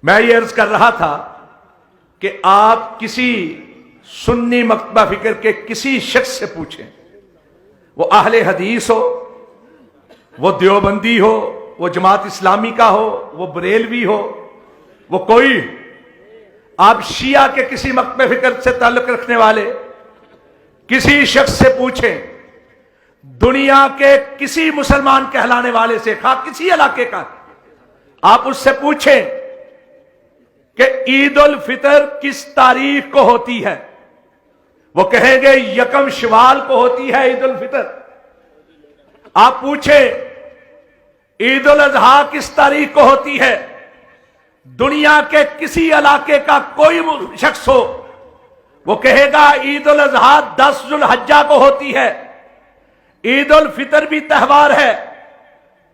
میں یہ عرض کر رہا تھا کہ آپ کسی سنی مکتبہ فکر کے کسی شخص سے پوچھیں، وہ اہل حدیث ہو، وہ دیوبندی ہو، وہ جماعت اسلامی کا ہو، وہ بریلوی ہو، وہ کوئی، آپ شیعہ کے کسی مکتبہ فکر سے تعلق رکھنے والے کسی شخص سے پوچھیں، دنیا کے کسی مسلمان کہلانے والے سے، خواہ کسی علاقے کا، آپ اس سے پوچھیں کہ عید الفطر کس تاریخ کو ہوتی ہے، وہ کہیں گے یکم شوال کو ہوتی ہے عید الفطر۔ آپ پوچھیں عید الاضحیٰ کس تاریخ کو ہوتی ہے، دنیا کے کسی علاقے کا کوئی شخص ہو، وہ کہے گا عید الاضحیٰ 10 ذو الحجہ کو ہوتی ہے۔ عید الفطر بھی تہوار ہے،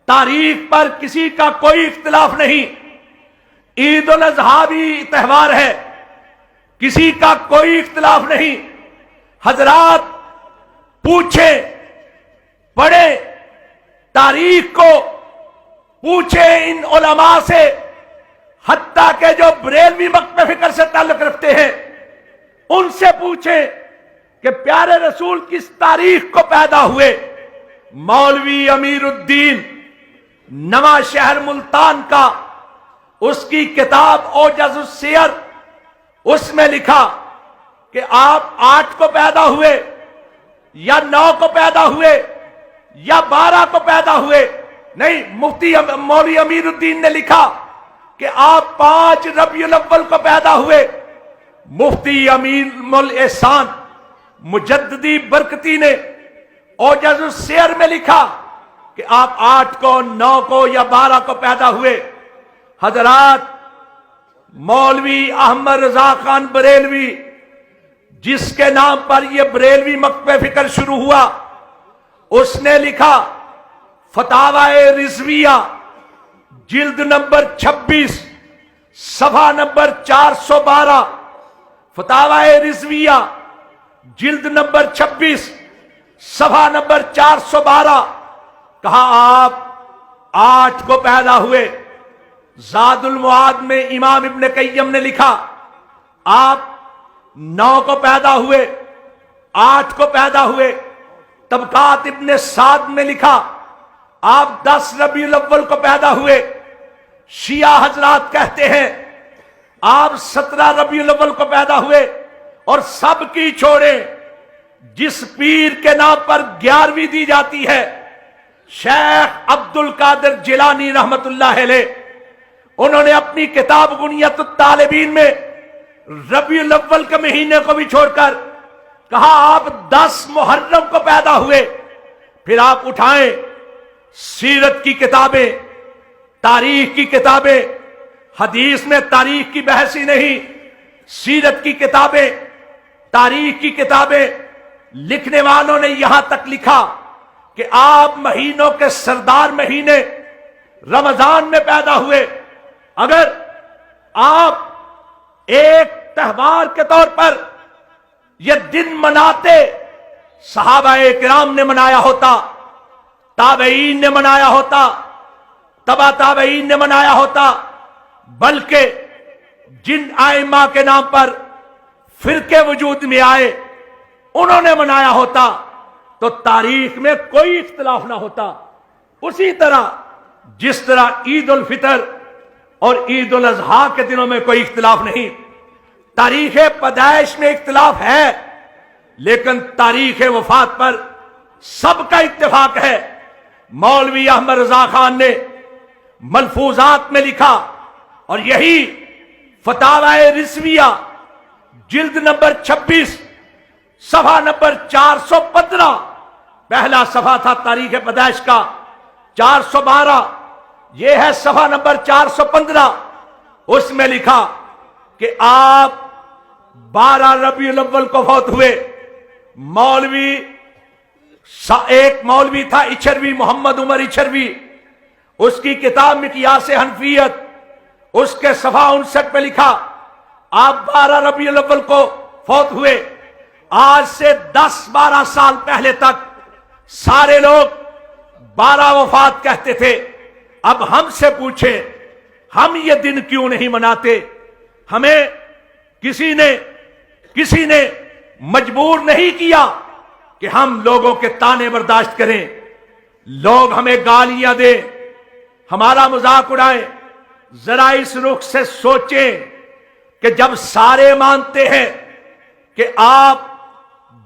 تاریخ پر کسی کا کوئی اختلاف نہیں۔ عید الاضحیٰ بھی تہوار ہے، کسی کا کوئی اختلاف نہیں۔ حضرات پوچھیں، پڑھیں تاریخ کو، پوچھیں ان علماء سے، حتیٰ کہ جو بریلوی مکتبہ فکر سے تعلق رکھتے ہیں ان سے پوچھیں کہ پیارے رسول کس تاریخ کو پیدا ہوئے۔ مولوی امیر الدین نواں شہر ملتان کا اس کی کتاب اوجز السیر، اس میں لکھا کہ آپ 8 کو پیدا ہوئے یا 9 کو پیدا ہوئے یا 12 کو پیدا ہوئے، نہیں، مفتی مولوی امیر الدین نے لکھا کہ آپ 5 ربیع الاول کو پیدا ہوئے۔ مفتی امین الاحسان مجددی برکتی نے اوجز السیر میں لکھا کہ آپ 8 کو، 9 کو یا 12 کو پیدا ہوئے۔ حضرات مولوی احمد رضا خان بریلوی، جس کے نام پر یہ بریلوی مکتبہ فکر شروع ہوا، اس نے لکھا فتاوی رضویہ جلد نمبر 26 صفحہ نمبر 412، فتاوی رضویہ جلد نمبر 26 صفحہ نمبر 412، کہا آپ 8 کو پیدا ہوئے۔ زاد المعاد میں امام ابن قیم نے لکھا آپ 9 کو پیدا ہوئے، 8 کو پیدا ہوئے۔ طبقات ابن سعد میں لکھا آپ 10 ربیع الاول کو پیدا ہوئے۔ شیعہ حضرات کہتے ہیں آپ 17 ربیع الاول کو پیدا ہوئے، اور سب کی چھوڑیں جس پیر کے نام پر 11ویں دی جاتی ہے، شیخ عبد القادر جیلانی رحمت اللہ علیہ، انہوں نے اپنی کتاب غنیت الطالبین میں ربیع الاول کے مہینے کو بھی چھوڑ کر کہا آپ 10 محرم کو پیدا ہوئے۔ پھر آپ اٹھائیں سیرت کی کتابیں، تاریخ کی کتابیں، حدیث میں تاریخ کی بحث ہی نہیں، سیرت کی کتابیں، تاریخ کی کتابیں، لکھنے والوں نے یہاں تک لکھا کہ آپ مہینوں کے سردار مہینے رمضان میں پیدا ہوئے۔ اگر آپ ایک تہوار کے طور پر یہ دن مناتے، صحابہ کرام نے منایا ہوتا، تابعین نے منایا ہوتا، تبع تابعین نے منایا ہوتا، بلکہ جن ائمہ کے نام پر فرقے وجود میں آئے انہوں نے منایا ہوتا، تو تاریخ میں کوئی اختلاف نہ ہوتا۔ اسی طرح جس طرح عید الفطر اور عید الاضحیٰ کے دنوں میں کوئی اختلاف نہیں، تاریخ پیدائش میں اختلاف ہے، لیکن تاریخ وفات پر سب کا اتفاق ہے۔ مولوی احمد رضا خان نے ملفوظات میں لکھا، اور یہی فتاوی رضویہ جلد نمبر 26 صفحہ نمبر 415، پہلا صفحہ تھا تاریخ پیدائش کا، 412، یہ ہے صفحہ نمبر 415، اس میں لکھا کہ آپ 12 ربیع الاول کو فوت ہوئے۔ ایک مولوی تھا اچھروی، محمد عمر اچھروی، اس کی کتاب مقیاس حنفیت، اس کے صفحہ 59 پہ لکھا آپ 12 ربیع الاول کو فوت ہوئے۔ آج سے 10-12 سال پہلے تک سارے لوگ 12 وفات کہتے تھے۔ اب ہم سے پوچھیں، ہم یہ دن کیوں نہیں مناتے؟ ہمیں کسی نے مجبور نہیں کیا کہ ہم لوگوں کے طعنے برداشت کریں، لوگ ہمیں گالیاں دیں، ہمارا مذاق اڑائیں۔ ذرا اس رخ سے سوچیں کہ جب سارے مانتے ہیں کہ آپ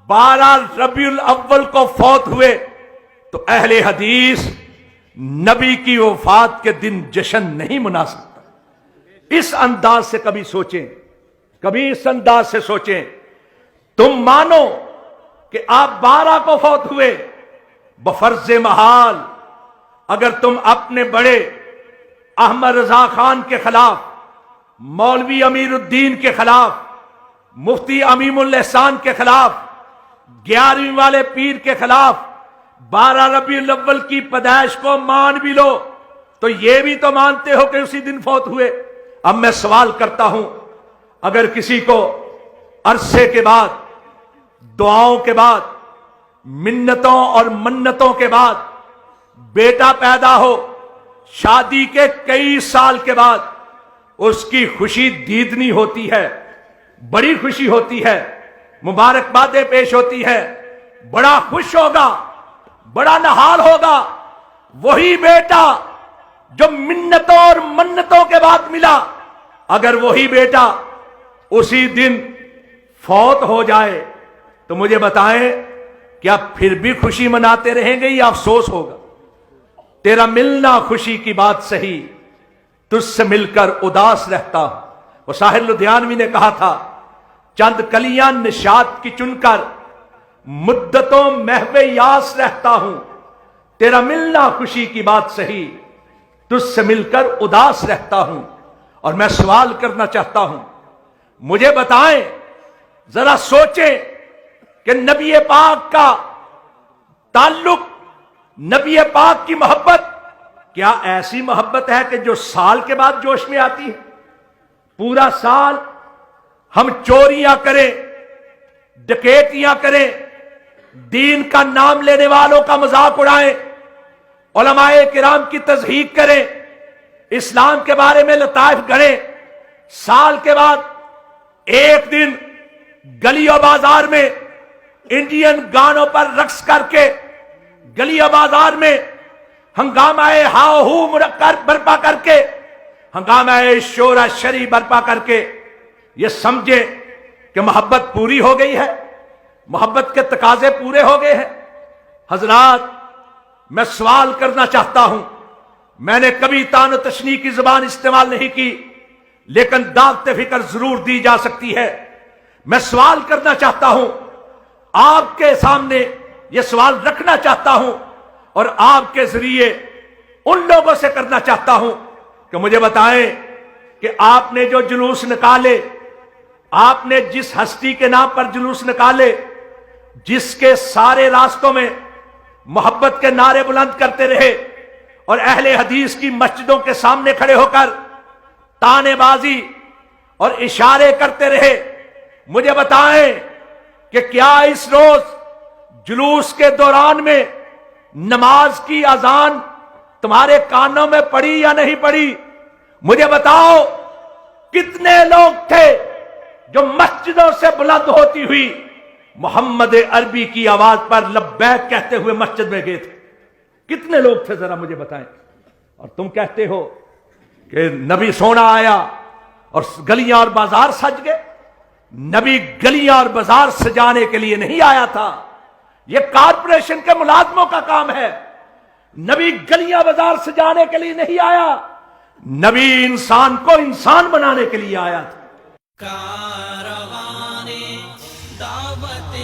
12 ربیع الاول کو فوت ہوئے، تو اہل حدیث نبی کی وفات کے دن جشن نہیں منا سکتا۔ اس انداز سے کبھی سوچیں، کبھی اس انداز سے سوچیں۔ تم مانو کہ آپ 12 کو فوت ہوئے، بفرض محال اگر تم اپنے بڑے احمد رضا خان کے خلاف، مولوی امیر الدین کے خلاف، مفتی امیم الاحسان کے خلاف، 11ویں والے پیر کے خلاف 12 ربیع الاول کی پیدائش کو مان بھی لو، تو یہ بھی تو مانتے ہو کہ اسی دن فوت ہوئے۔ اب میں سوال کرتا ہوں، اگر کسی کو عرصے کے بعد، دعاؤں کے بعد، منتوں اور منتوں کے بعد بیٹا پیدا ہو، شادی کے کئی سال کے بعد اس کی خوشی دیدنی ہوتی ہے، بڑی خوشی ہوتی ہے، مبارکبادیں پیش ہوتی ہے، بڑا خوش ہوگا، بڑا نہال ہوگا۔ وہی بیٹا جو منتوں اور منتوں کے بعد ملا، اگر وہی بیٹا اسی دن فوت ہو جائے تو مجھے بتائیں، کیا پھر بھی خوشی مناتے رہیں گے یا افسوس ہوگا؟ تیرا ملنا خوشی کی بات صحیح، تجھ سے مل کر اداس رہتا ہوں۔ وہ ساحر لدھیانوی نے کہا تھا، چند کلیاں نشاط کی چن کر مدتوں محو یاس رہتا ہوں، تیرا ملنا خوشی کی بات صحیح، تجھ سے مل کر اداس رہتا ہوں۔ اور میں سوال کرنا چاہتا ہوں، مجھے بتائیں، ذرا سوچیں کہ نبی پاک کا تعلق، نبی پاک کی محبت کیا ایسی محبت ہے کہ جو سال کے بعد جوش میں آتی ہے؟ پورا سال ہم چوریاں کریں، ڈکیتیاں کریں، دین کا نام لینے والوں کا مذاق اڑائیں، علماء کرام کی تضحیق کریں، اسلام کے بارے میں لطائف گھڑیں، سال کے بعد ایک دن گلی و بازار میں انڈین گانوں پر رقص کر کے، گلی و بازار میں ہنگامہ ہاؤ ہو برپا کر کے، ہنگامہ شورا شری برپا کر کے یہ سمجھیں کہ محبت پوری ہو گئی ہے، محبت کے تقاضے پورے ہو گئے ہیں۔ حضرات، میں سوال کرنا چاہتا ہوں، میں نے کبھی طعن و تشنیع کی زبان استعمال نہیں کی، لیکن دعوت فکر ضرور دی جا سکتی ہے۔ میں سوال کرنا چاہتا ہوں، آپ کے سامنے یہ سوال رکھنا چاہتا ہوں، اور آپ کے ذریعے ان لوگوں سے کرنا چاہتا ہوں کہ مجھے بتائیں کہ آپ نے جو جلوس نکالے، آپ نے جس ہستی کے نام پر جلوس نکالے، جس کے سارے راستوں میں محبت کے نعرے بلند کرتے رہے اور اہل حدیث کی مسجدوں کے سامنے کھڑے ہو کر تانے بازی اور اشارے کرتے رہے، مجھے بتائیں کہ کیا اس روز جلوس کے دوران میں نماز کی اذان تمہارے کانوں میں پڑی یا نہیں پڑی؟ مجھے بتاؤ، کتنے لوگ تھے جو مسجدوں سے بلند ہوتی ہوئی محمد عربی کی آواز پر لبیک کہتے ہوئے مسجد میں گئے تھے؟ کتنے لوگ تھے ذرا مجھے بتائیں۔ اور تم کہتے ہو کہ نبی سونا آیا اور گلیاں اور بازار سج گئے۔ نبی گلیاں اور بازار سجانے کے لیے نہیں آیا تھا، یہ کارپوریشن کے ملازموں کا کام ہے۔ نبی گلیاں بازار سجانے کے لیے نہیں آیا، نبی انسان کو انسان بنانے کے لیے آیا تھا۔ کارواں دعوت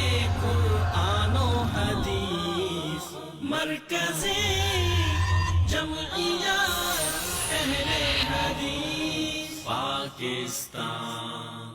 قرآن و حدیث، مرکز جمعیت اہل حدیث پاکستان۔